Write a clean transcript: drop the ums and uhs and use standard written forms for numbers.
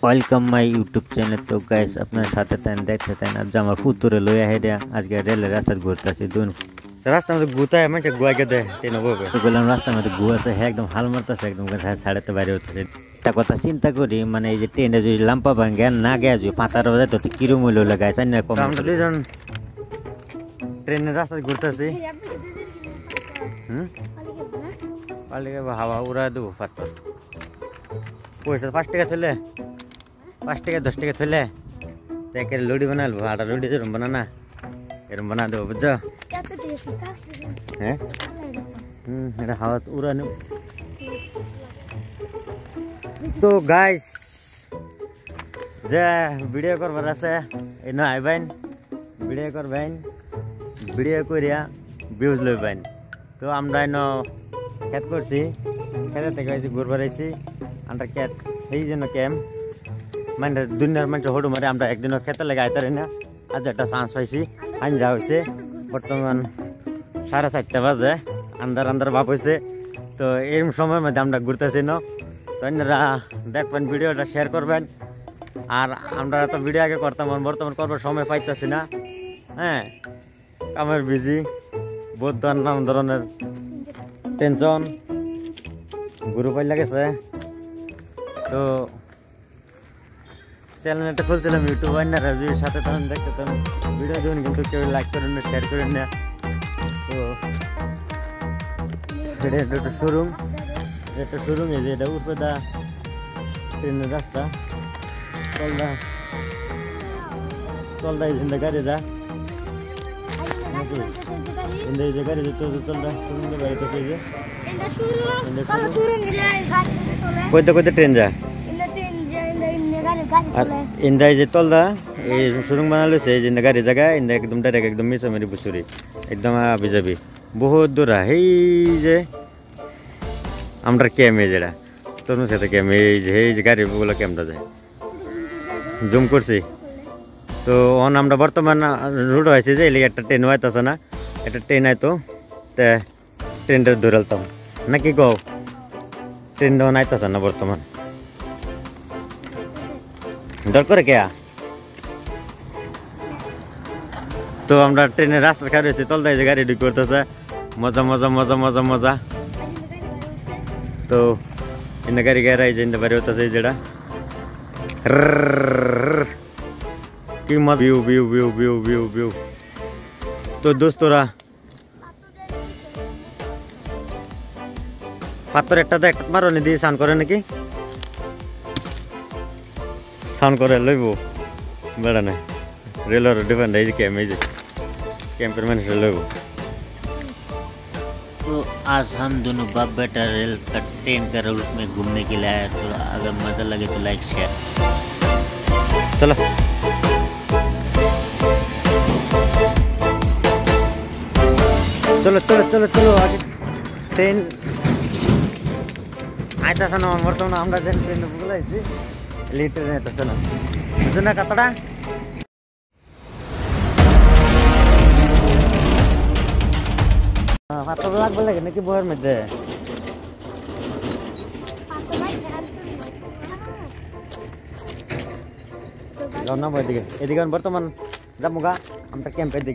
Welcome my YouTube channel. তো guys আপনার সাথে তাই দেখতে তাই আজ আমার ফুতুরে লইয়া হেডে আজকে রেলের রাস্তায় ঘুরতেছি। দুন রাস্তার মধ্যে গুতায় মানে গুয়া গেদে ট্রেনে বলবে তো বললাম রাস্তার মধ্যে গুয়াছে, হ্যাঁ একদম হাল মারতেছে, একদম ছাড়াতে বাইরে হতেছে। একটা কথা চিন্তা করি, মানে এই যে ট্রেনে যদি লাম্পা ভাঙ্গে না গেছে যদি পাঁচার বাজে তো কিরম হইলো লাগাইছে না কম। আমরা দুজন ট্রেনের রাস্তায় ঘুরতেছি। পালিয়ে হাওয়া উড়া দেবো পাত্র পয়সা 5 টাকা চলে, 5 টাকা 10 টাকা চলে তো একের লুডি বানালবো। আটা লুডি যেরকম বানানা এরকম বানা দেবো, বুঝছো? হ্যাঁ এটা হাওয়া উড়া নেব। তো গাইস যে ভিডিও করবার আছে এই না আইবেন, ভিডিও করবেন, ভিডিও করিয়া ভিউজ লইবেন। তো আমরা এনে খেত করছি, খেতে থেকে ঘুরবার আইছি। আমরা খেত এই জন্য ক্যাম্প মানে দুনিয়ার মানুষ হড়ু মারে আমরা একদিনও খেতে লেগে আইতারি না। আজ একটা চান্স পাইছি, আঞ্জা হয়েছে। বর্তমান 4:30 বাজে, আন্দার ভাব হয়েছে। তো এই সময়ের মধ্যে আমরা ঘুরতেছি না। তো আপনারা দেখবেন, ভিডিওটা শেয়ার করবেন। আর আমরা তো ভিডিও আগে করতাম, বর্তমান করবার সময় পাইতেছি না। হ্যাঁ কামের বিজি, বহুত নানান ধরনের টেনশন গুরু পাই লাগেছে। তো চ্যানেল একটা খুলছিলাম ইউটিউব, আপনারা যদি সাথে তখন দেখতে ভিডিও দেখুন, কিন্তু কেউ লাইক করেন না, শেয়ার করেন না। তো এটা একটা শোরুম, এই যে এটা উপরে ট্রেনের রাস্তা চলদা এই গাড়ি দা এই যে গাড়ি চলদা গাড়িতে কইতে কইতে ট্রেন যা। আর ইন্দা এই যে তলদা এই সুরঙ্গ বানালো এই যে গাড়ি জায়গা ইন্দা একদম ডাইরেক্ট একদম মিশামারি বুসুরি একদম আবি যাবি বহুত দূর। এই যে আমরা ক্যাম এই যেটা তরুণ সাথে ক্যাম এই যে গাড়িগুলো ক্যামটা যায় জুম করছি। তো অন আমরা বর্তমান রুট হয়েছে যে এলিগে একটা ট্রেন হইতেছে না, একটা ট্রেন আইতো তে ট্রেনটা ধরালতাম নাকি গো। ট্রেনটা আইতেছে না বর্তমান, দরকার কে। তো আমরা ট্রেনের রাস্তা খাই রয়েছি, তলদায় যে গাড়ি ঢুক করতেছে, মজা মজা মজা মজা মজা। তো এনে গাড়ি গাড়ি যে বাড়ি হতেছে যেটা কি মজা, view view view view view view. তো দোস্তরা পাথর একটা মারো নি দিয়ে সাউন্ড করে নাকি, সাউন্ড করে লইব বেড়া না রেলের ডিফেন্ড এই যে ক্যাম্প, এই যে कैंपर में लग। तो आज हम दोनों बाप बेटा रेल का ट्रेन का रूट में घूमने के लिए आया। तो अगर मज़ा लगे तो लाइक शेयर। चलो चलो चलो चलो चलो आगे ट्रेन आयता सन बर्तमान আমরা যে ট্রেন বুলাইছি লিটার নেতাছে না জনা কতটা হাতটা লাগবে লাগে নাকি বইয়ের মধ্যে। রওনা এদিকে বর্তমান যাবো গা আমরা ক্যাম্পের দিকে।